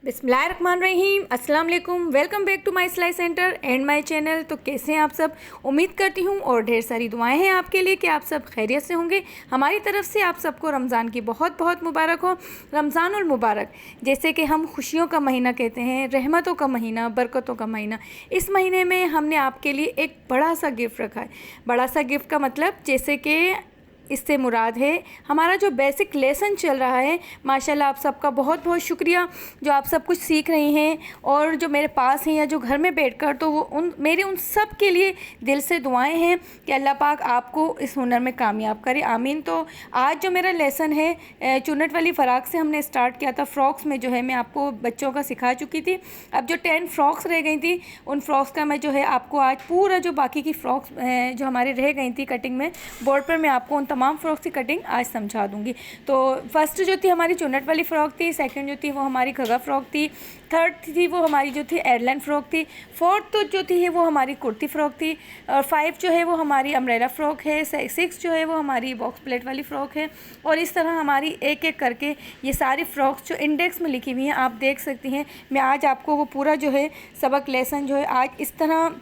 बिस्मिल्लाहिर्रहमानिर्रहीम, अस्सलाम वालेकुम। वेलकम बैक टू माय सिलाई सेंटर एंड माय चैनल। तो कैसे हैं आप सब? उम्मीद करती हूँ और ढेर सारी दुआएं हैं आपके लिए कि आप सब खैरियत से होंगे। हमारी तरफ से आप सबको रमज़ान की बहुत बहुत मुबारक हो। रमज़ानुल मुबारक, जैसे कि हम खुशियों का महीना कहते हैं, रहमतों का महीना, बरकतों का महीना। इस महीने में हमने आपके लिए एक बड़ा सा गिफ्ट रखा है। बड़ा सा गिफ्ट का मतलब, जैसे कि इससे मुराद है हमारा जो बेसिक लेसन चल रहा है। माशाल्लाह आप सबका बहुत बहुत शुक्रिया जो आप सब कुछ सीख रही हैं और जो मेरे पास हैं या जो घर में बैठकर, तो वो उन सब के लिए दिल से दुआएं हैं कि अल्लाह पाक आपको इस हुनर में कामयाब करे, आमीन। तो आज जो मेरा लेसन है चुन्नट वाली फ़राक से हमने स्टार्ट किया था। फ़्रॉक्स में जो है मैं आपको बच्चों का सिखा चुकी थी। अब जो 10 फ्रॉक्स रह गई थी, उन फ्रॉक्स का मैं जो है आपको आज पूरा जो बाकी की फ़्रॉक्स जो हमारे रह गई थी कटिंग में, बोर्ड पर मैं आपको उन तमाम फ़्रॉक्स की कटिंग आज समझा दूंगी। तो फर्स्ट जो थी हमारी चुन्नट वाली फ़्रॉक थी, सेकंड जो थी वो हमारी घगा फ़्रॉक थी, थर्ड थी वो हमारी जो थी एयरलाइन फ़्रॉक थी, फोर्थ तो जो थी वो हमारी कुर्ती फ़्रॉक थी, और 5 जो है वो हमारी अम्ब्रेला फ़्रॉक है, 6 जो है वो हमारी बॉक्स प्लेट वाली फ़्रॉक है। और इस तरह हमारी एक एक करके ये सारी फ़्रॉक्स जो इंडेक्स में लिखी हुई हैं आप देख सकती हैं। मैं आज आपको वो पूरा जो है सबक लेसन जो है आज इस तरह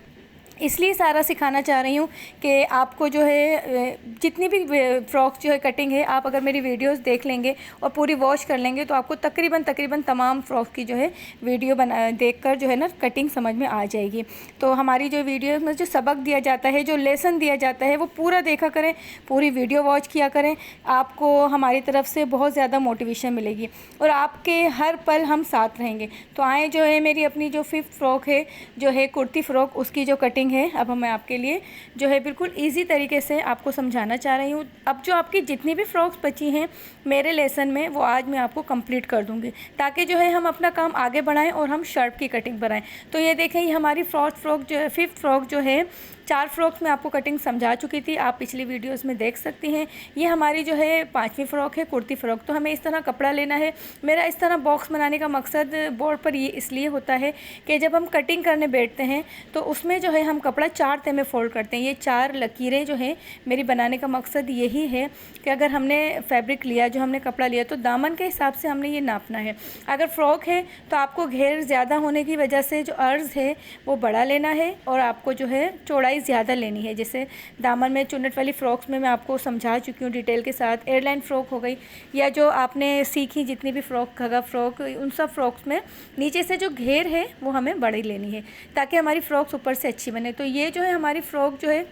इसलिए सारा सिखाना चाह रही हूँ कि आपको जो है जितनी भी फ़्रॉक्स जो है कटिंग है, आप अगर मेरी वीडियोस देख लेंगे और पूरी वॉच कर लेंगे तो आपको तकरीबन तमाम फ़्रॉक्स की जो है वीडियो देखकर जो है ना कटिंग समझ में आ जाएगी। तो हमारी जो वीडियो में जो सबक दिया जाता है, जो लेसन दिया जाता है, वो पूरा देखा करें, पूरी वीडियो वॉच किया करें। आपको हमारी तरफ से बहुत ज़्यादा मोटिवेशन मिलेगी और आपके हर पल हम साथ रहेंगे। तो आए जो है मेरी अपनी जो 5th फ़्रॉक है जो है कुर्ती फ़्रॉक, उसकी जो कटिंग है अब मैं आपके लिए जो है बिल्कुल इजी तरीके से आपको समझाना चाह रही हूँ। अब जो आपकी जितनी भी फ़्रॉक्स बची हैं मेरे लेसन में, वो आज मैं आपको कंप्लीट कर दूँगी ताकि जो है हम अपना काम आगे बढ़ाएं और हम शर्ट की कटिंग बनाएं। तो ये देखें, ये हमारी 4th फ़्रॉक जो है, 5th फ़्रॉक जो है, 4 फ़्रॉक्स में आपको कटिंग समझा चुकी थी, आप पिछली वीडियोस में देख सकती हैं। ये हमारी जो है 5वीं फ़्रॉक है कुर्ती फ़्रॉक। तो हमें इस तरह कपड़ा लेना है। मेरा इस तरह बॉक्स बनाने का मकसद बोर्ड पर ये इसलिए होता है कि जब हम कटिंग करने बैठते हैं तो उसमें जो है हम कपड़ा 4 तह में फ़ोल्ड करते हैं। ये 4 लकीरें जो हैं मेरी बनाने का मकसद यही है कि अगर हमने फैब्रिक लिया, जो हमने कपड़ा लिया, तो दामन के हिसाब से हमने ये नापना है। अगर फ़्रॉक है तो आपको घेर ज़्यादा होने की वजह से जो अर्ज़ है वो बड़ा लेना है और आपको जो है चौड़ाई ज़्यादा लेनी है। जैसे दामन में चुन्नट वाली फ़्रॉक्स में मैं आपको समझा चुकी हूँ डिटेल के साथ। एयरलाइन फ़्रॉक हो गई या जो आपने सीखी जितनी भी फ़्रॉक, घगा फ़्रॉक, उन सब फ़्रॉक्स में नीचे से जो घेर है वो हमें बड़ी लेनी है ताकि हमारी फ़्रॉक्स ऊपर से अच्छी बने। तो ये जो है हमारी फ़्रॉक जो है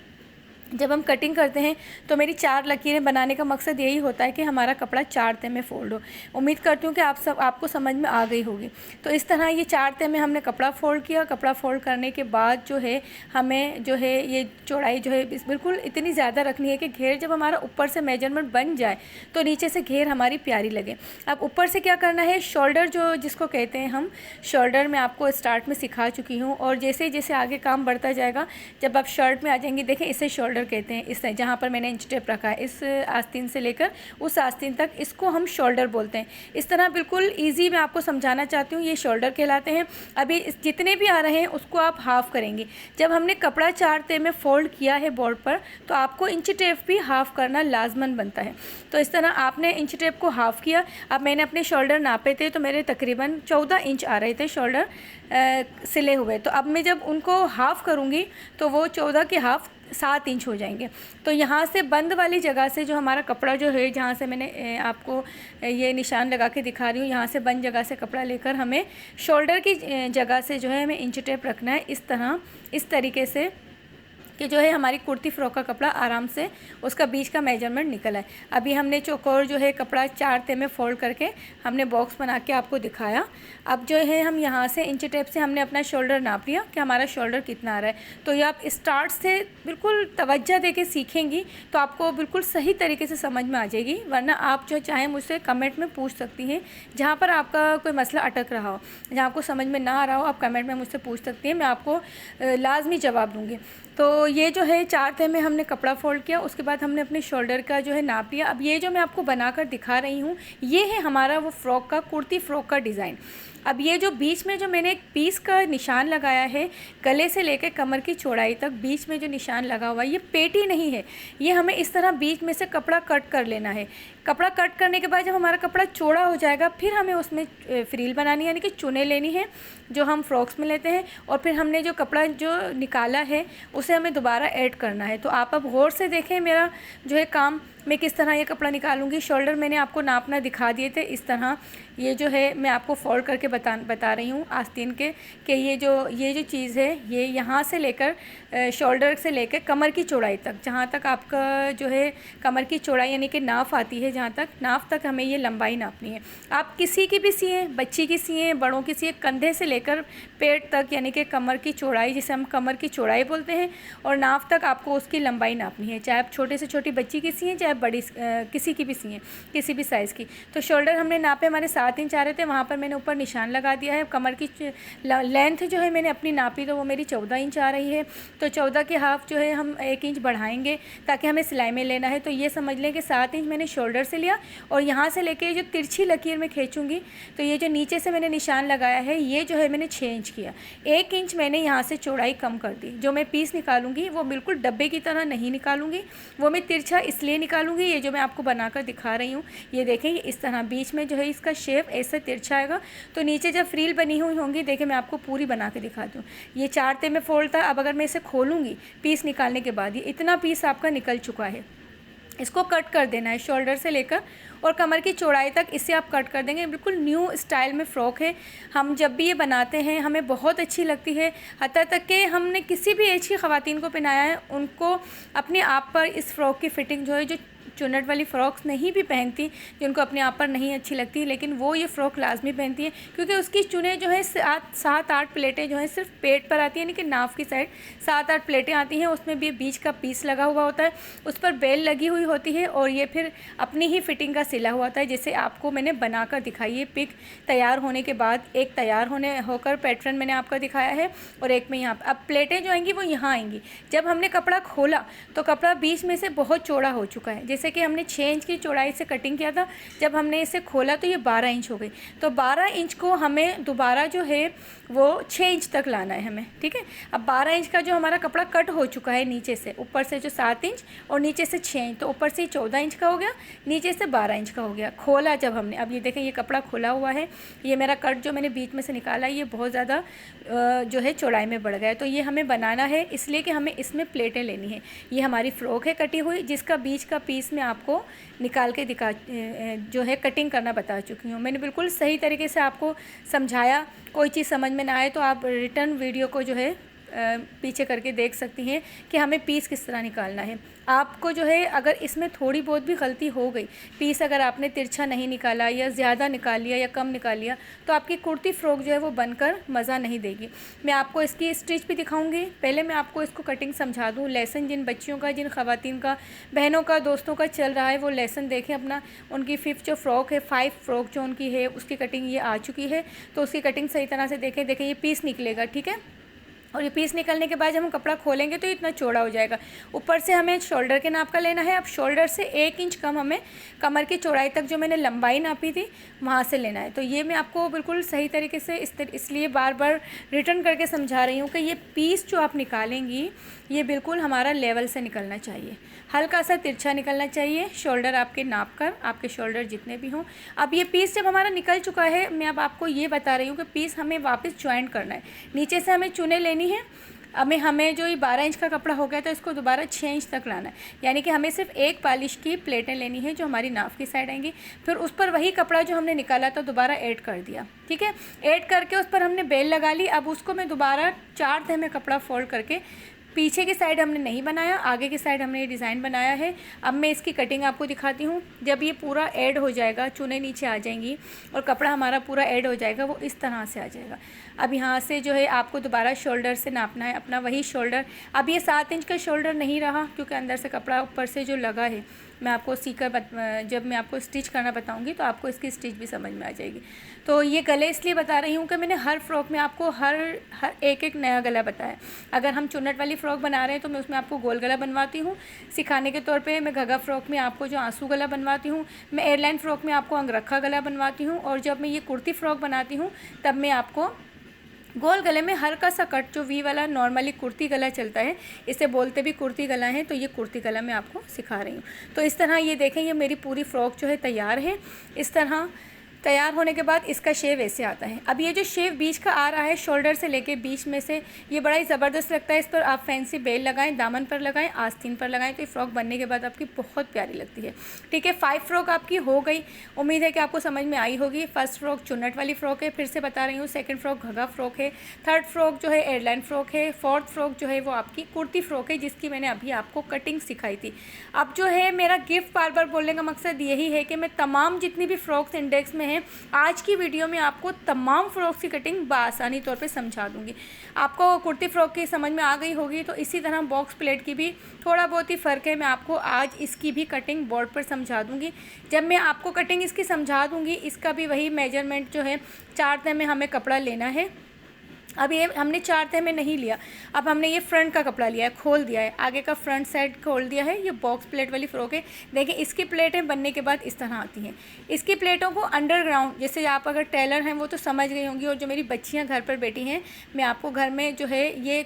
जब हम कटिंग करते हैं तो मेरी 4 लकीरें बनाने का मकसद यही होता है कि हमारा कपड़ा 4 तह में फ़ोल्ड हो। उम्मीद करती हूँ कि आपको समझ में आ गई होगी। तो इस तरह ये 4 तह में हमने कपड़ा फ़ोल्ड किया। कपड़ा फ़ोल्ड करने के बाद जो है हमें जो है ये चौड़ाई जो है बिल्कुल इतनी ज़्यादा रखनी है कि घेर जब हमारा ऊपर से मेजरमेंट बन जाए तो नीचे से घेर हमारी प्यारी लगे। अब ऊपर से क्या करना है, शोल्डर जो जिसको कहते हैं हम, शोल्डर मैं आपको स्टार्ट में सिखा चुकी हूँ और जैसे जैसे आगे काम बढ़ता जाएगा, जब आप शर्ट में आ जाएंगे, देखें इसे शोल्डर कहते हैं। इस जहाँ पर मैंने इंच टेप रखा है, इस आस्तीन से लेकर उस आस्तीन तक, इसको हम शोल्डर बोलते हैं। इस तरह बिल्कुल इजी मैं आपको समझाना चाहती हूँ, ये शोल्डर कहलाते हैं। अभी जितने भी आ रहे हैं उसको आप हाफ़ करेंगे। जब हमने कपड़ा 4 तह में फ़ोल्ड किया है बोर्ड पर, तो आपको इंच टेप भी हाफ़ करना लाजमन बनता है। तो इस तरह आपने इंच टेप को हाफ़ किया। अब मैंने अपने शोल्डर नापे थे तो मेरे तकरीबन 14 इंच आ रहे थे शोल्डर सिले हुए। तो अब मैं जब उनको हाफ़ करूँगी तो वो 14 के हाफ़ 7 इंच हो जाएंगे। तो यहाँ से बंद वाली जगह से जो हमारा कपड़ा जो है, जहाँ से मैंने आपको ये निशान लगा के दिखा रही हूँ, यहाँ से बंद जगह से कपड़ा लेकर हमें शोल्डर की जगह से जो है हमें इंच टेप रखना है इस तरह, इस तरीके से कि जो है हमारी कुर्ती फ़्रॉक का कपड़ा आराम से उसका बीच का मेजरमेंट निकल आए। अभी हमने चौकोर जो है कपड़ा 4 तह में फ़ोल्ड करके हमने बॉक्स बना के आपको दिखाया। अब जो है हम यहाँ से इंच टेप से हमने अपना शोल्डर नाप लिया कि हमारा शोल्डर कितना आ रहा है। तो ये आप स्टार्ट से बिल्कुल तवज्जो देके सीखेंगी तो आपको बिल्कुल सही तरीके से समझ में आ जाएगी। वरना आप जो चाहें मुझसे कमेंट में पूछ सकती हैं, जहाँ पर आपका कोई मसला अटक रहा हो, जहाँ आपको समझ में ना आ रहा हो, आप कमेंट में मुझसे पूछ सकती हैं, मैं आपको लाजमी जवाब दूँगी। तो ये जो है 4 तह में हमने कपड़ा फ़ोल्ड किया, उसके बाद हमने अपने शोल्डर का जो है नाप लिया। अब ये जो मैं आपको बनाकर दिखा रही हूँ, ये है हमारा वो फ़्रॉक का, कुर्ती फ़्रॉक का डिज़ाइन। अब ये जो बीच में जो मैंने एक पीस का निशान लगाया है, गले से लेकर कमर की चौड़ाई तक बीच में जो निशान लगा हुआ है, ये पेटी नहीं है, ये हमें इस तरह बीच में से कपड़ा कट कर लेना है कपड़ा कट करने के बाद जब हमारा कपड़ा चौड़ा हो जाएगा, फिर हमें उसमें फ्रील बनानी, यानी कि चुने लेनी है जो हम फ्रॉक्स में लेते हैं, और फिर हमने जो कपड़ा जो निकाला है उसे हमें दोबारा ऐड करना है। तो आप अब गौर से देखें मेरा जो है काम, मैं किस तरह ये कपड़ा निकालूंगी। शोल्डर मैंने आपको नापना दिखा दिए थे, इस तरह ये जो है मैं आपको फोल्ड करके बता रही हूँ आस्तीन के, कि ये जो चीज़ है ये यहाँ से लेकर शोल्डर से लेकर कमर की चौड़ाई तक, जहाँ तक आपका जो है कमर की चौड़ाई यानी कि नाफ आती है, जहाँ तक नाफ तक हमें ये लंबाई नापनी है। आप किसी की भी सिएँ, बच्ची की सिएँ, बड़ों की सिएँ, कंधे से लेकर पेट तक यानी कि कमर की चौड़ाई, जिसे हम कमर की चौड़ाई बोलते हैं, और नाफ तक आपको उसकी लंबाई नापनी है। चाहे आप छोटे से छोटी बच्ची की सिएँ, चाहे बड़ी किसी की भी सिएँ, किसी भी साइज़ की। तो शोल्डर हमने नापे, हमारे 7 इंच आ रहे थे, वहाँ पर मैंने ऊपर निशान लगा दिया है। कमर की लेंथ जो है मैंने अपनी नापी, तो वो मेरी 14 इंच आ रही है। तो 14 के हाफ जो है हम 1 इंच बढ़ाएंगे ताकि हमें सिलाई में लेना है। तो ये समझ लें कि 7 इंच मैंने शोल्डर से लिया, और यहाँ से लेके जो तिरछी लकीर में खींचूंगी, तो ये जो नीचे से मैंने निशान लगाया है ये जो है मैंने 6 इंच किया। 1 इंच मैंने यहाँ से चौड़ाई कम कर दी। जो मैं पीस निकालूंगी वो बिल्कुल डब्बे की तरह नहीं निकालूंगी, वो मैं तिरछा इसलिए निकालूंगी, ये जो मैं आपको बनाकर दिखा रही हूँ, ये देखें, ये इस तरह बीच में जो है इसका शेप ऐसे तिरछा आएगा। तो नीचे जब फ्रील बनी हुई होंगी, देखें मैं आपको पूरी बना के दिखाती हूँ। ये 4 ते में फोल्ड था। अब अगर मैं इसे खोलूँगी पीस निकालने के बाद, ये इतना पीस आपका निकल चुका है। इसको कट कर देना है शोल्डर से लेकर और कमर की चौड़ाई तक, इससे आप कट कर देंगे। बिल्कुल न्यू स्टाइल में फ़्रॉक है। हम जब भी ये बनाते हैं हमें बहुत अच्छी लगती है, हत्ता तक कि हमने किसी भी एज की ख़वातीन को पहनाया है, उनको अपने आप पर इस फ़्रॉक की फ़िटिंग जो है, जो चुन्नट वाली फ़्रॉक्स नहीं भी पहनती, जिनको अपने आप पर नहीं अच्छी लगती, लेकिन वो ये फ़्रॉक लाजमी पहनती है, क्योंकि उसकी चुने जो है 7-8 प्लेटें जो हैं सिर्फ पेट पर आती हैं, यानी कि नाफ की साइड 7-8 प्लेटें आती हैं। उसमें भी बीच का पीस लगा हुआ होता है, उस पर बेल लगी हुई होती है, और ये फिर अपनी ही फ़िटिंग का सिला हुआ होता है, जैसे आपको मैंने बनाकर दिखाई है पिक तैयार होने के बाद। एक तैयार होकर पैटर्न मैंने आपको दिखाया है, और एक में यहाँ पर। अब प्लेटें जो आएंगी वो यहाँ आएंगी। जब हमने कपड़ा खोला तो कपड़ा बीच में से बहुत चौड़ा हो चुका है, जैसे कि हमने 6 इंच की चौड़ाई से कटिंग किया था। जब हमने इसे खोला तो ये 12 इंच हो गई। तो 12 इंच को हमें दोबारा जो है वो 6 इंच तक लाना है हमें, ठीक है। अब 12 इंच का जो हमारा कपड़ा कट हो चुका है नीचे से, ऊपर से जो 7 इंच और नीचे से 6 इंच, तो ऊपर से 14 इंच का हो गया, नीचे से 12 इंच का हो गया। खोला जब हमने, अब ये देखें ये कपड़ा खुला हुआ है, ये मेरा कट जो मैंने बीच में से निकाला ये बहुत ज़्यादा जो है चौड़ाई में बढ़ गया है। तो ये हमें बनाना है, इसलिए कि हमें इसमें प्लेटें लेनी है। ये हमारी फ़्रॉक है कटी हुई, जिसका बीच का पीस में आपको निकाल के जो है कटिंग करना बता चुकी हूँ। मैंने बिल्कुल सही तरीके से आपको समझाया। कोई चीज़ समझ में ना आए तो आप रिटर्न वीडियो को जो है पीछे करके देख सकती हैं कि हमें पीस किस तरह निकालना है। आपको जो है अगर इसमें थोड़ी बहुत भी गलती हो गई, पीस अगर आपने तिरछा नहीं निकाला या ज़्यादा निकाल लिया या कम निकाल लिया, तो आपकी कुर्ती फ़्रॉक जो है वो बनकर मज़ा नहीं देगी। मैं आपको इसकी स्टिच भी दिखाऊंगी। पहले मैं आपको इसको कटिंग समझा दूँ। लेसन जिन बच्चियों का, जिन ख़वातीन का, बहनों का, दोस्तों का चल रहा है, वो लेसन देखें अपना। उनकी 5th जो फ़्रॉक है, 5 फ़्रॉक जो उनकी है, उसकी कटिंग ये आ चुकी है, तो उसकी कटिंग सही तरह से देखें। ये पीस निकलेगा, ठीक है। और ये पीस निकलने के बाद जब हम कपड़ा खोलेंगे तो इतना चौड़ा हो जाएगा। ऊपर से हमें शोल्डर के नाप का लेना है। अब शोल्डर से 1 इंच कम हमें कमर की चौड़ाई तक जो मैंने लंबाई नापी थी वहाँ से लेना है। तो ये मैं आपको बिल्कुल सही तरीके से इसलिए बार बार रिटर्न करके समझा रही हूँ कि ये पीस जो आप निकालेंगी ये बिल्कुल हमारा लेवल से निकलना चाहिए, हल्का सा तिरछा निकलना चाहिए। शोल्डर आपके नाप कर, आपके शोल्डर जितने भी हों। अब ये पीस जब हमारा निकल चुका है, मैं अब आपको ये बता रही हूँ कि पीस हमें वापस ज्वाइंट करना है। नीचे से हमें चुने लेनी है। अब हमें जो ये 12 इंच का कपड़ा हो गया था इसको दोबारा 6 इंच तक लाना है, यानी कि हमें सिर्फ एक पालिश की प्लेटें लेनी है जो हमारी नाफ की साइड आएंगी। फिर उस पर वही कपड़ा जो हमने निकाला था दोबारा ऐड कर दिया, ठीक है। ऐड करके उस पर हमने बेल लगा ली। अब उसको मैं दोबारा 4 तह में कपड़ा फोल्ड करके, पीछे की साइड हमने नहीं बनाया, आगे की साइड हमने ये डिज़ाइन बनाया है। अब मैं इसकी कटिंग आपको दिखाती हूँ। जब ये पूरा ऐड हो जाएगा, चुने नीचे आ जाएंगी और कपड़ा हमारा पूरा ऐड हो जाएगा, वो इस तरह से आ जाएगा। अब यहाँ से जो है आपको दोबारा शोल्डर से नापना है अपना वही शोल्डर। अब ये 7 इंच का शोल्डर नहीं रहा, क्योंकि अंदर से कपड़ा ऊपर से जो लगा है, मैं आपको जब मैं आपको स्टिच करना बताऊंगी तो आपको इसकी स्टिच भी समझ में आ जाएगी। तो ये गले इसलिए बता रही हूँ कि मैंने हर फ्रॉक में आपको हर एक नया गला बताया। अगर हम चुन्नट वाली फ़्रॉक बना रहे हैं तो मैं उसमें आपको गोल गला बनवाती हूँ सिखाने के तौर पे। मैं घगा फ़्रॉक में आपको जो आंसू गला बनवाती हूँ, मैं एयरलाइन फ़्रॉक में आपको अंगरखा गला बनवाती हूँ, और जब मैं ये कुर्ती फ़्रॉक बनाती हूँ तब मैं आपको गोल गले में हल्का सा कट, जो वी वाला नॉर्मली कुर्ती गला चलता है, इसे बोलते भी कुर्ती गला है, तो ये कुर्ती गला मैं आपको सिखा रही हूँ। तो इस तरह ये देखें, ये मेरी पूरी फ्रॉक जो है तैयार है। इस तरह तैयार होने के बाद इसका शेव ऐसे आता है। अब ये जो शेव बीच का आ रहा है, शोल्डर से लेके बीच में से, ये बड़ा ही ज़बरदस्त लगता है। इस पर आप फैंसी बेल लगाएं, दामन पर लगाएं, आस्तीन पर लगाएं, तो ये फ्रॉक बनने के बाद आपकी बहुत प्यारी लगती है। ठीक है, 5 फ्रॉक आपकी हो गई। उम्मीद है कि आपको समझ में आई होगी। फर्स्ट फ्रॉक चुन्नट वाली फ्रॉक है, फिर से बता रही हूँ। सेकेंड फ्रॉक घगा फ्रॉक है। थर्ड फ्रॉक जो है एयरलाइन फ्रॉक है। फोर्थ फ्रॉक जो है वो आपकी कुर्ती फ्रॉक है, जिसकी मैंने अभी आपको कटिंग सिखाई थी। अब जो है मेरा गिफ्ट बार बार बोलने का मकसद यही है कि मैं तमाम जितनी भी फ्रॉक्स इंडेक्स में हैं, आज की वीडियो में आपको तमाम फ्रॉक्स की कटिंग बआसानी तौर पे समझा दूंगी। आपको कुर्ती फ्रॉक की समझ में आ गई होगी, तो इसी तरह बॉक्स प्लेट की भी थोड़ा बहुत ही फ़र्क है। मैं आपको आज इसकी भी कटिंग बोर्ड पर समझा दूंगी। जब मैं आपको कटिंग इसकी समझा दूंगी, इसका भी वही मेजरमेंट जो है 4 तह में हमें कपड़ा लेना है। अब ये हमने 4 तह में नहीं लिया, अब हमने ये फ्रंट का कपड़ा लिया है, खोल दिया है, आगे का फ्रंट साइड खोल दिया है। ये बॉक्स प्लेट वाली फ़्रॉक है। देखिए इसकी प्लेटें बनने के बाद इस तरह आती हैं। इसकी प्लेटों को अंडरग्राउंड, जैसे आप अगर टेलर हैं वो तो समझ गई होंगी, और जो मेरी बच्चियां घर पर बैठी हैं, मैं आपको घर में जो है ये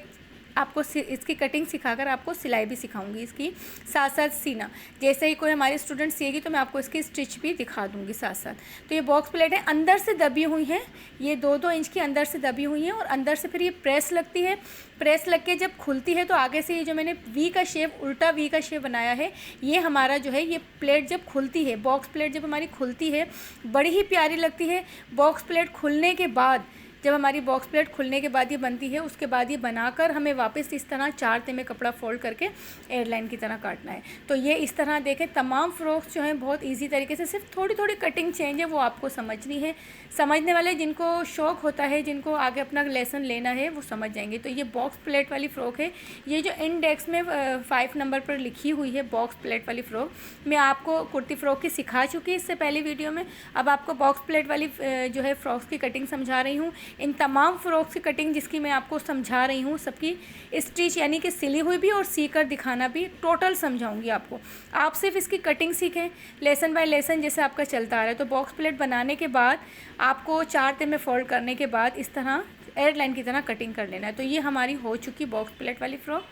आपको इसकी कटिंग सिखाकर आपको सिलाई भी सिखाऊंगी, इसकी साथ साथ सीना। जैसे ही कोई हमारी स्टूडेंट सीएगी तो मैं आपको इसकी स्टिच भी दिखा दूंगी साथ साथ। तो ये बॉक्स प्लेट है, अंदर से दबी हुई हैं, ये 2-2 इंच की अंदर से दबी हुई हैं, और अंदर से फिर ये प्रेस लगती है। प्रेस लग के जब खुलती है तो आगे से ये जो मैंने वी का शेप, उल्टा वी का शेप बनाया है, ये हमारा जो है ये प्लेट जब खुलती है, बॉक्स प्लेट जब हमारी खुलती है, बड़ी ही प्यारी लगती है। बॉक्स प्लेट खुलने के बाद, जब हमारी बॉक्स प्लेट खुलने के बाद ये बनती है, उसके बाद ये बनाकर हमें वापस इस तरह 4 तह में कपड़ा फोल्ड करके एयरलाइन की तरह काटना है। तो ये इस तरह देखें, तमाम फ्रॉक्स जो हैं बहुत इजी तरीके से, सिर्फ थोड़ी थोड़ी कटिंग चेंज है, वो आपको समझनी है। समझने वाले जिनको शौक़ होता है, जिनको आगे अपना लेसन लेना है, वो समझ जाएंगे। तो ये बॉक्स प्लेट वाली फ़्रॉक है। ये जो इंडेक्स में 5 नंबर पर लिखी हुई है बॉक्स प्लेट वाली फ़्रॉक, मैं आपको कुर्ती फ़्रॉक की सिखा चुकी इससे पहले वीडियो में। अब आपको बॉक्स प्लेट वाली जो है फ़्रॉक्स की कटिंग समझा रही हूँ। इन तमाम फ्रॉक्स की कटिंग जिसकी मैं आपको समझा रही हूँ, सबकी स्टिच यानी कि सिली हुई भी और सीकर दिखाना भी टोटल समझाऊंगी आपको। आप सिर्फ इसकी कटिंग सीखें, लेसन बाय लेसन जैसे आपका चलता आ रहा है। तो बॉक्स प्लेट बनाने के बाद आपको 4 तह में फोल्ड करने के बाद इस तरह एयरलाइन की तरह कटिंग कर लेना है। तो ये हमारी हो चुकी बॉक्स प्लेट वाली फ़्रॉक।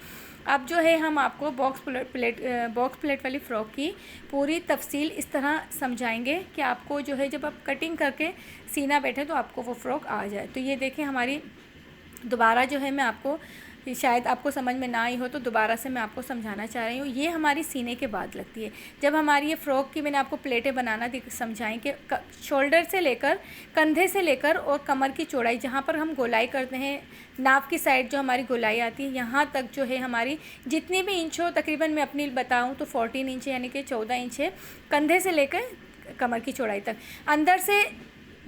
अब जो है हम आपको बॉक्स प्लेट वाली फ़्रॉक की पूरी तफसील इस तरह समझाएंगे कि आपको जो है जब आप कटिंग करके सीना बैठे तो आपको वो फ़्रॉक आ जाए। तो ये देखें हमारी, दोबारा जो है मैं आपको, शायद आपको समझ में ना आई हो तो दोबारा से मैं आपको समझाना चाह रही हूँ। ये हमारी सीने के बाद लगती है। जब हमारी ये फ़्रॉक की मैंने आपको प्लेटें बनाना समझाएं कि शोल्डर से लेकर, कंधे से लेकर और कमर की चौड़ाई, जहाँ पर हम गोलाई करते हैं, नाव की साइड जो हमारी गोलाई आती है, यहाँ तक जो है हमारी जितनी भी इंच हो, तकरीबन मैं अपनी बताऊँ तो 14 इंच यानी कि 14 इंच है कंधे से लेकर कमर की चौड़ाई तक। अंदर से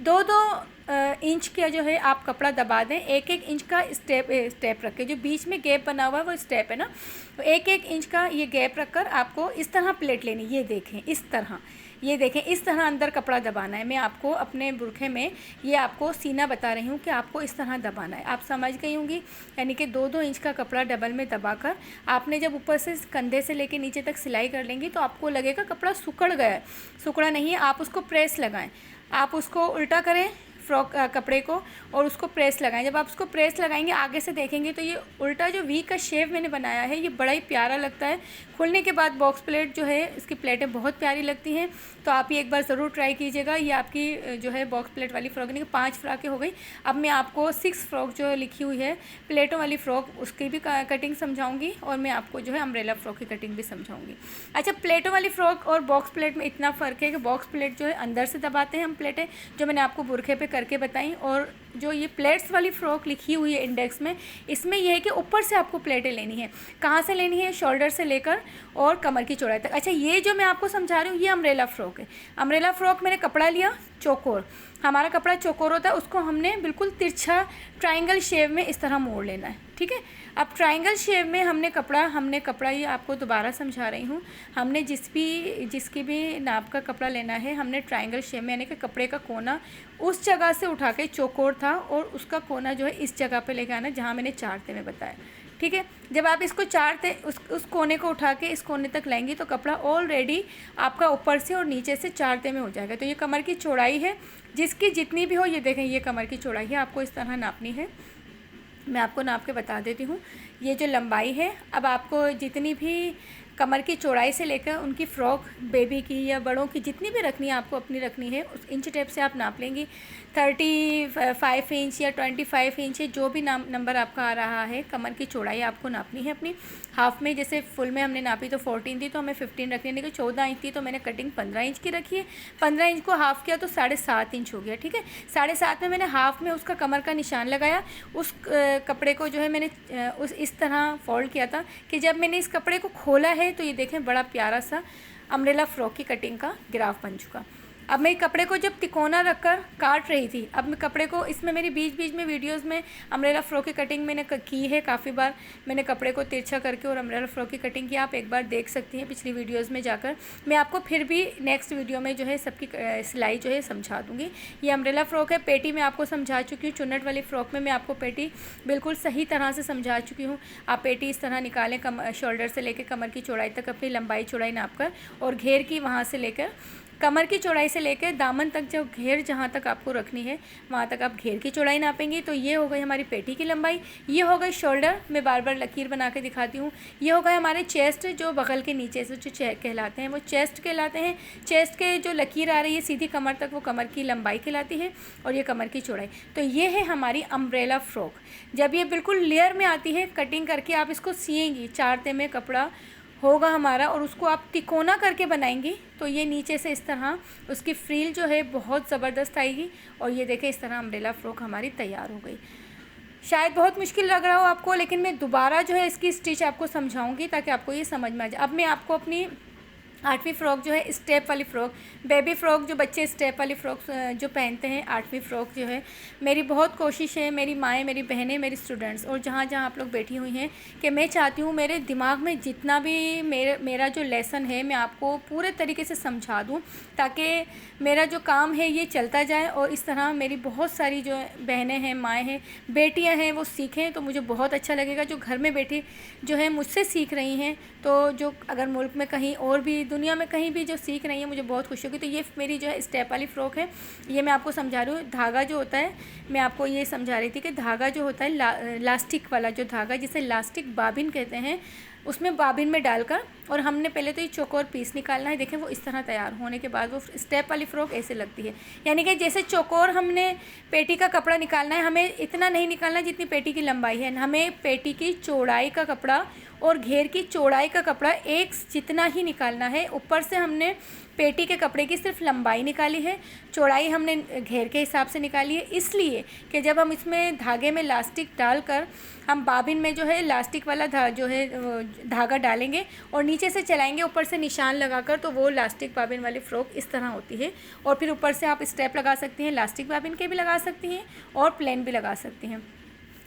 2-2 इंच का जो है आप कपड़ा दबा दें। 1-1 इंच का स्टेप रख के, जो बीच में गैप बना हुआ है वो स्टेप है ना, तो 1-1 इंच का ये गैप रखकर आपको इस तरह प्लेट लेनी। ये देखें इस तरह, ये देखें इस तरह अंदर कपड़ा दबाना है। मैं आपको अपने बुरखे में ये आपको सीना बता रही हूँ कि आपको इस तरह दबाना है। आप समझ गई होंगी, यानी कि 2-2 इंच का कपड़ा डबल में दबाकर आपने जब ऊपर से कंधे से लेके नीचे तक सिलाई कर लेंगी तो आपको लगेगा कपड़ा सिकुड़ गया है। सिकुड़ा नहीं है, आप उसको प्रेस लगाएं, आप उसको उल्टा करें फ्रॉक कपड़े को और उसको प्रेस लगाएं। जब आप उसको प्रेस लगाएंगे आगे से देखेंगे तो ये उल्टा जो वी का शेप मैंने बनाया है ये बड़ा ही प्यारा लगता है। खुलने के बाद बॉक्स प्लेट जो है, इसकी प्लेटें बहुत प्यारी लगती हैं। तो आप ये एक बार ज़रूर ट्राई कीजिएगा। ये आपकी जो है बॉक्स प्लेट वाली फ़्रॉक, यानी कि 5 फ्रॉकें हो गई। अब मैं आपको 6 फ्रॉक जो लिखी हुई है प्लेटों वाली फ़्रॉक, उसकी भी कटिंग समझाऊँगी और मैं आपको जो है अम्ब्रेला फ़्रॉक की कटिंग भी समझाऊँगी। अच्छा, प्लेटों वाली फ़्रॉक और बॉक्स प्लेट में इतना फ़र्क है कि बॉक्स प्लेट जो है अंदर से दबाते हैं हम प्लेटें, जो मैंने आपको बुरखे पे करके बताई, और जो ये प्लेट्स वाली फ़्रॉक लिखी हुई है इंडेक्स में, इसमें यह है कि ऊपर से आपको प्लेटें लेनी है। कहाँ से लेनी है? शोल्डर से लेकर और कमर की चौड़ाई तक। अच्छा, ये जो मैं आपको समझा रही हूँ ये अम्ब्रेला फ़्रॉक है। अम्ब्रेला फ़्रॉक मैंने कपड़ा लिया चौकोर, हमारा कपड़ा चौकोर होता है, उसको हमने बिल्कुल तिरछा ट्रायंगल शेप में इस तरह मोड़ लेना है। ठीक है, अब ट्रायंगल शेप में हमने कपड़ा ये आपको दोबारा समझा रही हूँ, हमने जिसकी भी नाप का कपड़ा लेना है, हमने ट्रायंगल शेप में, यानी कि कपड़े का कोना उस जगह से उठा के, चौकोर था और उसका कोना जो है इस जगह पे लेके आना जहाँ मैंने 4 तह में बताया। ठीक है। जब आप इसको उस कोने को उठा के इस कोने तक लाएंगी तो कपड़ा ऑलरेडी आपका ऊपर से और नीचे से 4 में हो जाएगा। तो ये कमर की चौड़ाई है, जिसकी जितनी भी हो, ये देखें ये कमर की चौड़ाई है, आपको इस तरह नापनी है। मैं आपको नाप के बता देती हूँ। ये जो लंबाई है, अब आपको जितनी भी कमर की चौड़ाई से लेकर उनकी फ़्रॉक बेबी की या बड़ों की जितनी भी रखनी है, आपको अपनी रखनी है, उस इंच टेप से आप नाप लेंगी। 35 इंच या 25 इंच, जो भी नंबर आपका आ रहा है, कमर की चौड़ाई आपको नापनी है अपनी। हाफ़ में जैसे फुल में हमने नापी तो 14 थी, तो हमें 15 रखनी है। लेकिन 14 इंच थी तो मैंने कटिंग 15 इंच की रखी है। 15 इंच को हाफ़ किया तो 7.5 इंच हो गया, ठीक है। 7.5 में मैंने हाफ़ में उसका कमर का निशान लगाया। उस कपड़े को जो है मैंने इस तरह फोल्ड किया था कि जब मैंने इस कपड़े को खोला है तो ये देखें बड़ा प्यारा सा अम्ब्रेला फ्रॉक की कटिंग का ग्राफ बन चुका। अब मैं कपड़े को जब तिकोना रखकर काट रही थी, अब मैं कपड़े को इसमें मेरी बीच बीच में वीडियोस में अम्ब्रेला फ्रॉक की कटिंग मैंने की है काफ़ी बार। मैंने कपड़े को तिरछा करके और अम्ब्रेला फ्रॉक की कटिंग की, आप एक बार देख सकती हैं पिछली वीडियोस में जाकर। मैं आपको फिर भी नेक्स्ट वीडियो में जो है सबकी सिलाई जो है समझा दूँगी। ये अम्ब्रेला फ्रॉक है। पेटी मैं आपको समझा चुकी हूँ। चुन्नट वाली फ़्रॉक में मैं आपको पेटी बिल्कुल सही तरह से समझा चुकी हूँ। आप पेटी इस तरह निकालें, शोल्डर से लेकर कमर की चौड़ाई तक अपनी लंबाई चौड़ाई नाप कर, और घेर की वहाँ से लेकर कमर की चौड़ाई से लेकर दामन तक, जो घेर जहाँ तक आपको रखनी है वहाँ तक आप घेर की चौड़ाई नापेंगे। तो ये हो गई हमारी पेटी की लंबाई। ये हो गई शोल्डर, मैं बार बार लकीर बना के दिखाती हूँ। ये हो गए हमारे चेस्ट, जो बगल के नीचे से जो कहलाते हैं वो चेस्ट कहलाते हैं। चेस्ट के जो लकीर आ रही है सीधी कमर तक, वो कमर की लंबाई कहलाती है, और ये कमर की चौड़ाई। तो ये है हमारी अम्ब्रेला फ्रॉक। जब ये बिल्कुल लेयर में आती है, कटिंग करके आप इसको सिएंगी, 4 ते में कपड़ा होगा हमारा, और उसको आप तिकोना करके बनाएंगी तो ये नीचे से इस तरह उसकी फ्रील जो है बहुत ज़बरदस्त आएगी। और ये देखें इस तरह अम्ब्रेला फ्रॉक हमारी तैयार हो गई। शायद बहुत मुश्किल लग रहा हो आपको, लेकिन मैं दोबारा जो है इसकी स्टिच आपको समझाऊंगी ताकि आपको ये समझ में आ जाए। अब मैं आपको अपनी 8वीं फ्रॉक जो है स्टेप वाली फ़्रॉक, बेबी फ़्रॉक, जो बच्चे स्टेप वाली फ़्रॉक जो पहनते हैं, 8वीं फ्रॉक जो है, मेरी बहुत कोशिश है, मेरी माएँ, मेरी बहनें, मेरी स्टूडेंट्स और जहाँ जहाँ आप लोग बैठी हुई हैं, कि मैं चाहती हूँ मेरे दिमाग में जितना भी मेरा जो लेसन है मैं आपको पूरे तरीके से समझा दूँ, ताकि मेरा जो काम है ये चलता जाए। और इस तरह मेरी बहुत सारी जो बहनें हैं, माएँ हैं, बेटियाँ हैं, वो सीखें तो मुझे बहुत अच्छा लगेगा। जो घर में बैठी जो है मुझसे सीख रही हैं, तो जो अगर मुल्क में कहीं और भी, दुनिया में कहीं भी जो सीख रही है, मुझे बहुत खुशी होगी। तो ये मेरी जो है स्टेप वाली फ़्रॉक है, ये मैं आपको समझा रही हूँ। धागा जो होता है, मैं आपको ये समझा रही थी कि धागा जो होता है लास्टिक वाला जो धागा, जिसे लास्टिक बाबिन कहते हैं, उसमें बाबिन में डालकर, और हमने पहले तो ये चौकोर पीस निकालना है। देखें वो इस तरह तैयार होने के बाद वो स्टेप वाली फ़्रॉक ऐसे लगती है। यानी कि जैसे चौकोर हमने पेटी का कपड़ा निकालना है, हमें इतना नहीं निकालना जितनी पेटी की लंबाई है, हमें पेटी की चौड़ाई का कपड़ा और घेर की चौड़ाई का कपड़ा एक जितना ही निकालना है। ऊपर से हमने पेटी के कपड़े की सिर्फ लंबाई निकाली है, चौड़ाई हमने घेर के हिसाब से निकाली है, इसलिए कि जब हम इसमें धागे में लास्टिक डालकर हम बाबिन में जो है लास्टिक वाला धागा डालेंगे और नीचे से चलाएंगे ऊपर से निशान लगाकर, तो वो लास्टिक बाबिन वाली फ़्रॉक इस तरह होती है। और फिर ऊपर से आप स्टेप लगा सकती हैं, लास्टिक बाबिन के भी लगा सकती हैं और प्लेन भी लगा सकती हैं।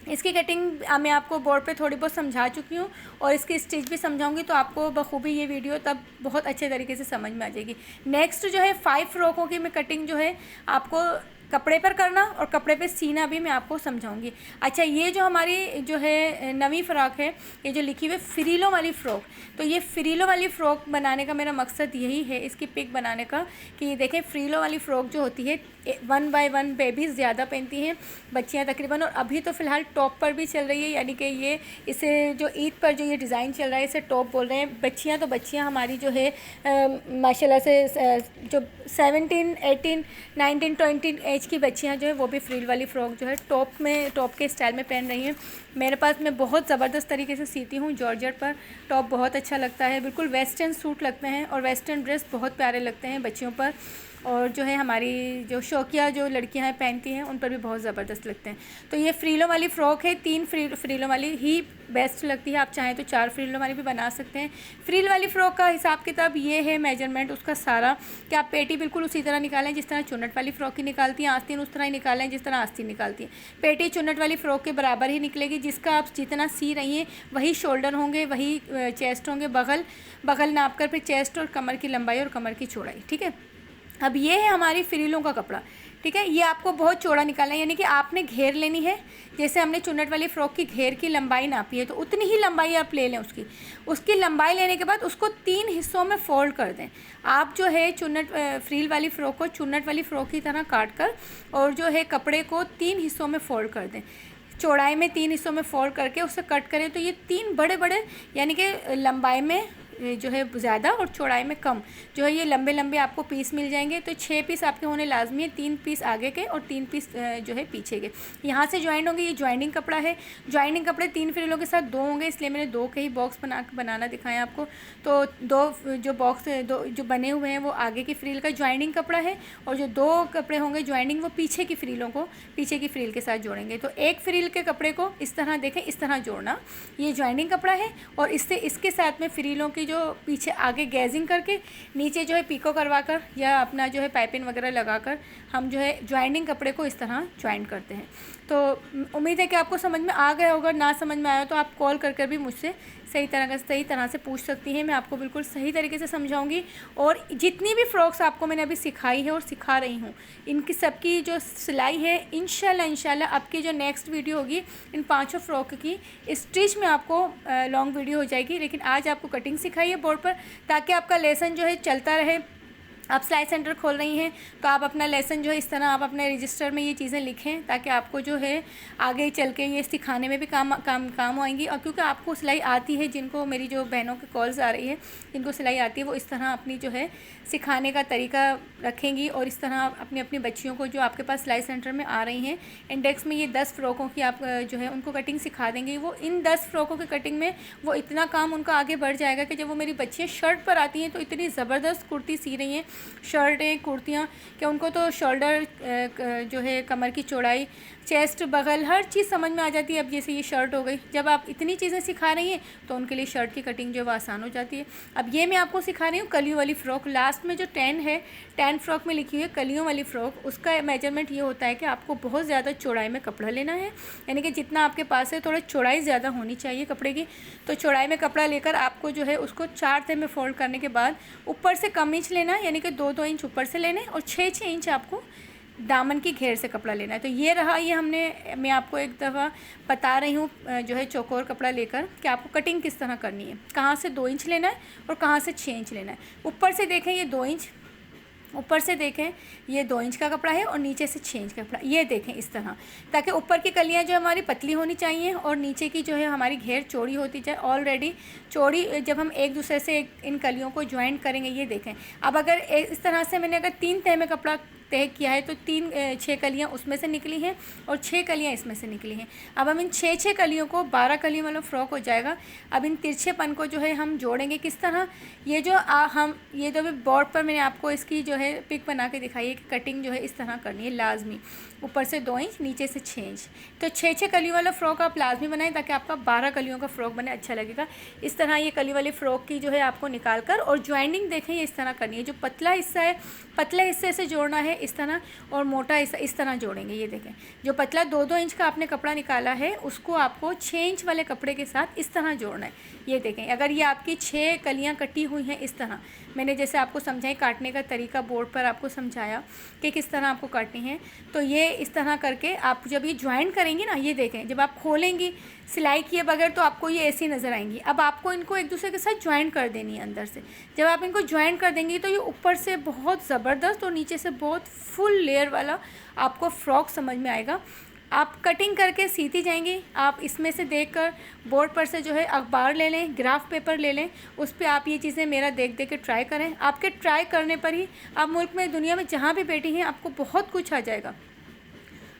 इसकी कटिंग मैं आपको बोर्ड पे थोड़ी बहुत समझा चुकी हूँ और इसकी स्टिच भी समझाऊंगी, तो आपको बखूबी ये वीडियो तब बहुत अच्छे तरीके से समझ में आ जाएगी। नेक्स्ट जो है 5 फ़्रॉकों की मैं कटिंग जो है आपको कपड़े पर करना और कपड़े पे सीना भी मैं आपको समझाऊंगी। अच्छा, ये जो हमारी जो है नवी फ़्रॉक है, ये जो लिखी हुई फ्रीलों वाली फ़्रॉक, तो ये फ्रीलों वाली फ़्रॉक बनाने का मेरा मकसद यही है, इसकी पिक बनाने का, कि ये देखें फ्रीलों वाली फ़्रॉक जो होती है 1 बाय 1 बेबीज़ ज़्यादा पहनती हैं, बच्चियाँ तकरीबन, और अभी तो फ़िलहाल टॉप पर भी चल रही है, यानी कि ये इसे जो ईद पर जो ये डिज़ाइन चल रहा है इसे टॉप बोल रहे हैं। बच्चियाँ तो बच्चियाँ हमारी जो है माशाल्लाह से जो 17, 18, 19, 20 एज की बच्चियां जो है वो भी फ्रील वाली फ़्रॉक जो है टॉप के स्टाइल में पहन रही हैं। मेरे पास मैं बहुत ज़बरदस्त तरीके से सीती हूँ, जॉर्जेट पर टॉप बहुत अच्छा लगता है, बिल्कुल वेस्टर्न सूट लगते हैं और वेस्टर्न ड्रेस बहुत प्यारे लगते हैं बच्चियों पर, और जो है हमारी जो शौकिया जो लड़कियां हैं पहनती हैं उन पर भी बहुत ज़बरदस्त लगते हैं। तो ये फ्रीलों वाली फ़्रॉक है, 3 फ्रीलों वाली ही बेस्ट लगती है, आप चाहें तो 4 फ्रीलों वाली भी बना सकते हैं। फ्रील वाली फ़्रॉक का हिसाब किताब ये है, मेजरमेंट उसका सारा, कि आप पेटी बिल्कुल उसी तरह निकालें जिस तरह चुन्नट वाली फ़्रॉक की निकालती हैं, आस्तीन उस तरह ही निकालें जिस तरह आस्तीन निकालती हैं। पेटी चुन्नट वाली फ़्रॉक के बराबर ही निकलेगी, जिसका आप जितना सी रही हैं वही शोल्डर होंगे, वही चेस्ट होंगे, बगल नाप कर फिर चेस्ट और कमर की लंबाई और कमर की चौड़ाई, ठीक है। अब ये है हमारी फ्रीलों का कपड़ा, ठीक है। ये आपको बहुत चौड़ा निकालना है, यानी कि आपने घेर लेनी है। जैसे हमने चुन्नट वाली फ़्रॉक की घेर की लंबाई नापी है तो उतनी ही लंबाई आप ले लें उसकी लंबाई लेने के बाद उसको 3 हिस्सों में फ़ोल्ड कर दें। आप जो है चुन्नट फ्रील वाली फ़्रॉक को चुन्नट वाली फ़्रॉक की तरह काट कर और जो है कपड़े को 3 हिस्सों में फ़ोल्ड कर दें। चौड़ाई में 3 हिस्सों में फ़ोल्ड करके उसे कट करें तो ये 3 बड़े बड़े, यानी कि लंबाई में जो है ज़्यादा और चौड़ाई में कम, जो है ये लंबे लंबे आपको पीस मिल जाएंगे। तो 6 पीस आपके होने लाजमी है, 3 पीस आगे के और 3 पीस जो है पीछे के, यहाँ से ज्वाइंट होंगे। ये ज्वाइंटिंग कपड़ा है, ज्वाइंटिंग कपड़े 3 फ्रिलों के साथ 2 होंगे, इसलिए मैंने 2 के ही बॉक्स बनाना दिखाया आपको। तो 2 जो बॉक्स जो बने हुए हैं वो आगे की फ्रिल का ज्वाइंटिंग कपड़ा है और जो 2 कपड़े होंगे ज्वाइंटिंग वो पीछे की फ्रिलों को पीछे की फ्रिल के साथ जोड़ेंगे। तो एक फ्रिल के कपड़े को इस तरह देखें, इस तरह जोड़ना, ये ज्वाइंटिंग कपड़ा है और इसके साथ में फ्रिलों की जो पीछे आगे गैजिंग करके नीचे जो है पीको करवा कर या अपना जो है पाइपिंग वगैरह लगाकर हम जो है ज्वाइंटिंग कपड़े को इस तरह ज्वाइंट करते हैं। तो उम्मीद है कि आपको समझ में आ गया होगा। ना समझ में आया तो आप कॉल कर भी मुझसे सही तरह से पूछ सकती हैं। मैं आपको बिल्कुल सही तरीके से समझाऊंगी और जितनी भी फ़्रॉक्स आपको मैंने अभी सिखाई है और सिखा रही हूँ, इनकी सबकी जो सिलाई है इंशाल्लाह आपकी जो नेक्स्ट वीडियो होगी इन 5 फ्रॉक की स्टिच में आपको लॉन्ग वीडियो हो जाएगी। लेकिन आज आपको कटिंग सिखाई है बोर्ड पर, ताकि आपका लेसन जो है चलता रहे। आप सिलाई सेंटर खोल रही हैं तो आप अपना लेसन जो है इस तरह आप अपने रजिस्टर में ये चीज़ें लिखें, ताकि आपको जो है आगे चल के ये सिखाने में भी काम आएंगी। और क्योंकि आपको सिलाई आती है, जिनको मेरी जो बहनों की कॉल्स आ रही है जिनको सिलाई आती है, वो इस तरह अपनी जो है सिखाने का तरीका रखेंगी और इस तरह अपनी अपनी बच्चियों को जो आपके पास सिलाई सेंटर में आ रही हैं इंडेक्स में ये 10 फ़्रॉकों की आप जो है उनको कटिंग सिखा देंगे। वो इन 10 फ़्रॉकों की कटिंग में वो इतना काम उनका आगे बढ़ जाएगा कि जब वो मेरी बच्चियाँ शर्ट पर आती हैं तो इतनी ज़बरदस्त कुर्ती सी रही हैं, शर्टें कुर्तियाँ, कि उनको तो शोल्डर जो है कमर की चौड़ाई, चेस्ट, बगल, हर चीज़ समझ में आ जाती है। अब जैसे ये शर्ट हो गई, जब आप इतनी चीज़ें सिखा रही हैं तो उनके लिए शर्ट की कटिंग जो है आसान हो जाती है। अब ये मैं आपको सिखा रही हूँ कलियों वाली फ़्रॉक। लास्ट में जो 10 है, 10 फ्रॉक में लिखी हुई है कलियों वाली फ़्रॉक, उसका मेजरमेंट ये होता है कि आपको बहुत ज़्यादा चौड़ाई में कपड़ा लेना है, यानी कि जितना आपके पास है थोड़ा चौड़ाई ज़्यादा होनी चाहिए कपड़े की। तो चौड़ाई में कपड़ा लेकर आपको जो है उसको 4 तह में फ़ोल्ड करने के बाद ऊपर से कम इंच लेना है, यानी कि 2-2 इंच ऊपर से लेने और 6-6 इंच आपको दामन की घेर से कपड़ा लेना है। तो ये रहा, ये मैं आपको एक दफ़ा बता रही हूँ जो है चौकोर कपड़ा लेकर कि आपको कटिंग किस तरह करनी है। कहाँ से 2 इंच लेना है और कहाँ से 6 इंच लेना है। ऊपर से देखें ये 2 इंच, ऊपर से देखें ये 2 इंच का कपड़ा है और नीचे से 6 इंच का कपड़ा, ये देखें इस तरह, ताकि ऊपर की कलियां जो हमारी पतली होनी चाहिए और नीचे की जो है हमारी घेर चौड़ी होती जाए। ऑलरेडी चौड़ी जब हम एक दूसरे से इन कलियों को ज्वाइंट करेंगे, ये देखें। अब अगर इस तरह से मैंने अगर 3 तह में कपड़ा तय किया है तो 6 कलियाँ उसमें से निकली हैं और 6 कलियाँ इसमें से निकली हैं। अब हम इन 6 कलियों को 12 कलियों वाला फ़्रॉक हो जाएगा। अब इन तिरछेपन को जो है हम जोड़ेंगे किस तरह, ये जो ये जो बोर्ड पर मैंने आपको इसकी जो है पिक बना के दिखाई है कि कटिंग जो है इस तरह करनी है लाजमी, ऊपर से 2 इंच नीचे से 6 इंच। तो 6 कलियों वाला फ़्रॉक आप लाजमी बनाएं ताकि आपका 12 कलियों का फ़्रॉक बने, अच्छा लगेगा। इस तरह ये कली वाली फ़्रॉक की जो है आपको निकाल कर और ज्वाइंटिंग देखें ये इस तरह करनी है। जो पतला हिस्सा है पतले हिस्से से जोड़ना है इस तरह, और मोटा हिस्सा इस तरह जोड़ेंगे। ये देखें, जो पतला 2-2 इंच का आपने कपड़ा निकाला है उसको आपको 6 इंच वाले कपड़े के साथ इस तरह जोड़ना है। ये देखें, अगर ये आपकी 6 कलियाँ कटी हुई हैं इस तरह, मैंने जैसे आपको समझाई काटने का तरीका बोर्ड पर आपको समझाया कि किस तरह आपको काटनी है, तो ये इस तरह करके आप जब ये ज्वाइंट करेंगी ना, ये देखें जब आप खोलेंगी सिलाई किए बगैर तो आपको ये ऐसी नज़र आएंगी। अब आपको इनको एक दूसरे के साथ ज्वाइंट कर देनी है अंदर से। जब आप इनको ज्वाइंट कर देंगी तो ये ऊपर से बहुत ज़बरदस्त और नीचे से बहुत फुल लेयर वाला आपको फ़्रॉक समझ में आएगा। आप कटिंग करके सीती जाएंगी। आप इसमें से देखकर बोर्ड पर से जो है अखबार ले लें, ग्राफ पेपर ले लें, उस पर आप ये चीज़ें मेरा देख के ट्राई करें। आपके ट्राई करने पर ही आप मुल्क में दुनिया में जहाँ भी बैठी हैं आपको बहुत कुछ आ जाएगा।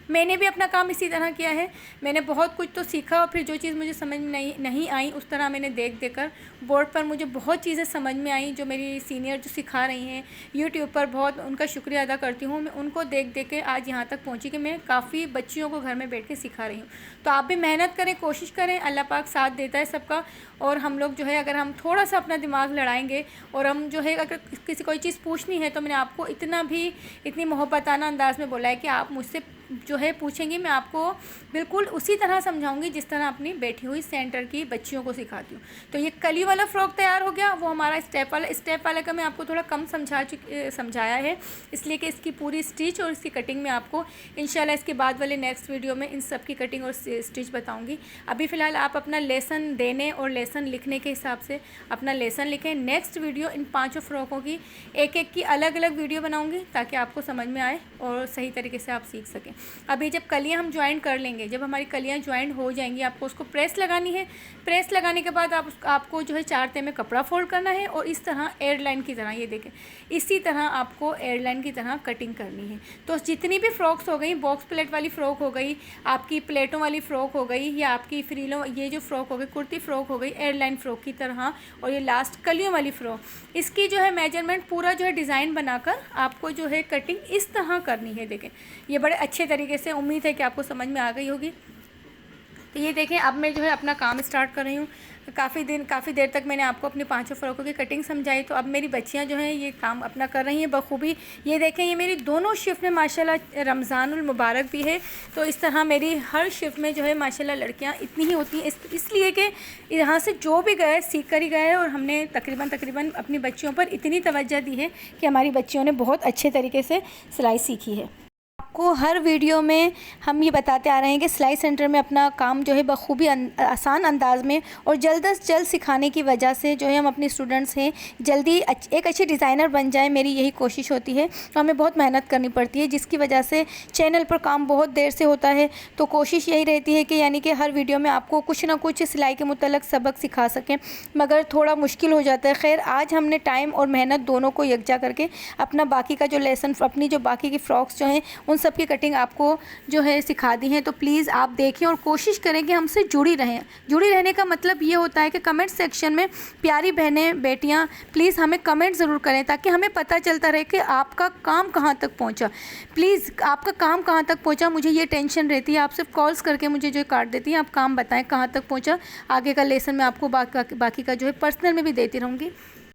मैंने भी अपना काम इसी तरह किया है। मैंने बहुत कुछ तो सीखा और फिर जो चीज़ मुझे समझ में नहीं आई उस तरह मैंने देख कर बोर्ड पर मुझे बहुत चीज़ें समझ में आई। जो मेरी सीनियर जो सिखा रही हैं यूट्यूब पर, बहुत उनका शुक्रिया अदा करती हूँ। मैं उनको देख के आज यहाँ तक पहुँची कि मैं काफ़ी बच्चियों को घर में बैठ के सिखा रही हूँ। तो आप भी मेहनत करें, कोशिश करें, अल्लाह पाक साथ देता है सबका। और हम लोग जो है अगर हम थोड़ा सा अपना दिमाग लड़ाएंगे और हम जो है अगर किसी कोई चीज़ पूछनी है तो मैंने आपको इतनी मोहब्बताना अंदाज़ में बोला है कि आप मुझसे जो है पूछेंगी, मैं आपको बिल्कुल उसी तरह समझाऊंगी जिस तरह अपनी बैठी हुई सेंटर की बच्चियों को सिखाती हूँ। तो ये कली वाला फ्रॉक तैयार हो गया, वो हमारा स्टेप वाला का मैं आपको थोड़ा कम समझाया है, इसलिए कि इसकी पूरी स्टिच और इसकी कटिंग में आपको इंशाल्लाह इसके बाद वाले नेक्स्ट वीडियो में इन सब की कटिंग और स्टिच बताऊँगी। अभी फ़िलहाल आप अपना लेसन देने और लेसन लिखने के हिसाब से अपना लेसन लिखें। नेक्स्ट वीडियो इन 5 फ्रॉकों की एक एक की अलग अलग वीडियो बनाऊंगी ताकि आपको समझ में आए और सही तरीके से आप सीख सकें। अभी जब कलियां हम ज्वाइन कर लेंगे, जब हमारी कलियां ज्वाइन हो जाएंगी, आपको उसको प्रेस लगानी है। प्रेस लगाने के बाद आपको जो है 4 ते में कपड़ा फोल्ड करना है और इस तरह एयरलाइन की तरह, ये देखें, इसी तरह आपको एयरलाइन की तरह कटिंग करनी है। तो जितनी भी फ्रॉक्स हो गई, बॉक्स प्लेट वाली फ़्रॉक हो गई, आपकी प्लेटों वाली फ़्रॉक हो गई, या आपकी फ्रीलों, ये जो फ़्रॉक हो गई कुर्ती फ़्रॉक हो गई एयरलाइन फ़्रॉक की तरह, और ये लास्ट कलियों वाली फ़्रॉक, इसकी जो है मेजरमेंट पूरा जो है डिज़ाइन बनाकर आपको जो है कटिंग इस तरह करनी है। देखें, ये बड़े अच्छे तरीके से, उम्मीद है कि आपको समझ में आ गई होगी। तो ये देखें, अब मैं जो है अपना काम स्टार्ट कर रही हूँ। काफ़ी देर तक मैंने आपको अपनी 5 फ्रॉकों की कटिंग समझाई, तो अब मेरी बच्चियाँ जो हैं ये काम अपना कर रही हैं बखूबी। ये देखें, ये मेरी दोनों शिफ्ट में माशाल्लाह रमज़ानुल मुबारक भी है, तो इस तरह मेरी हर शिफ्ट में जो है माशाल्लाह लड़कियाँ इतनी ही होती हैं, इसलिए कि यहाँ से जो भी गए सीख कर ही गए हैं, और हमने तकरीबन अपनी बच्चियों पर इतनी तवज्जो दी है कि हमारी बच्चियों ने बहुत अच्छे तरीके से सिलाई सीखी है। आपको हर वीडियो में हम ये बताते आ रहे हैं कि सिलाई सेंटर में अपना काम जो है बखूबी आसान अंदाज में और जल्द से जल्द सिखाने की वजह से जो है हम अपने स्टूडेंट्स हैं जल्दी एक अच्छे डिज़ाइनर बन जाए, मेरी यही कोशिश होती है। तो हमें बहुत मेहनत करनी पड़ती है, जिसकी वजह से चैनल पर काम बहुत देर से होता है। तो कोशिश यही रहती है कि यानी कि हर वीडियो में आपको कुछ ना कुछ सिलाई के मुतल्लिक़ सबक सिखा सकें, मगर थोड़ा मुश्किल हो जाता है। खैर, आज हमने टाइम और मेहनत दोनों को यकजा करके अपना बाकी का जो लेसन, अपनी जो बाकी की फ़्रॉक्स जो हैं उन सब की कटिंग आपको जो है सिखा दी है। तो प्लीज़ आप देखें और कोशिश करें कि हमसे जुड़ी रहें। जुड़ी रहने का मतलब ये होता है कि कमेंट सेक्शन में प्यारी बहनें, बेटियां, प्लीज़ हमें कमेंट ज़रूर करें ताकि हमें पता चलता रहे कि आपका काम कहाँ तक पहुंचा। प्लीज़ आपका काम कहाँ तक पहुंचा, मुझे ये टेंशन रहती है। आप सिर्फ कॉल्स करके मुझे जो काट देती हैं, आप काम बताएं कहाँ तक पहुँचा। आगे का लेसन मैं आपको बाकी का जो है पर्सनल में भी देती रहूँगी।